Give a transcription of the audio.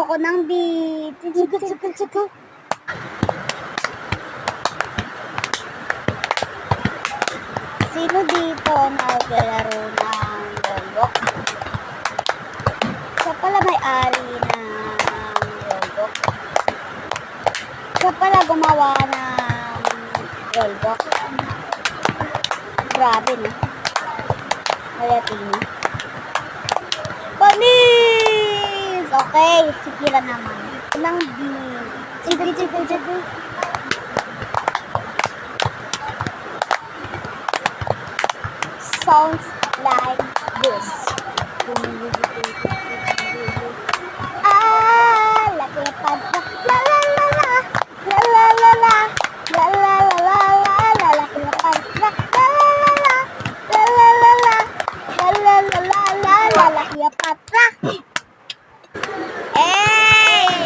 Ayoko ng beat. Sige. Sino dito naglalaro ng Roblox? Siya pala may-ari ng Roblox. Siya pala gumawa ng Roblox. Grabe, no? Malatino. Panis! Okay, sige lang naman. Ilang beat. Sige. Sounds like this.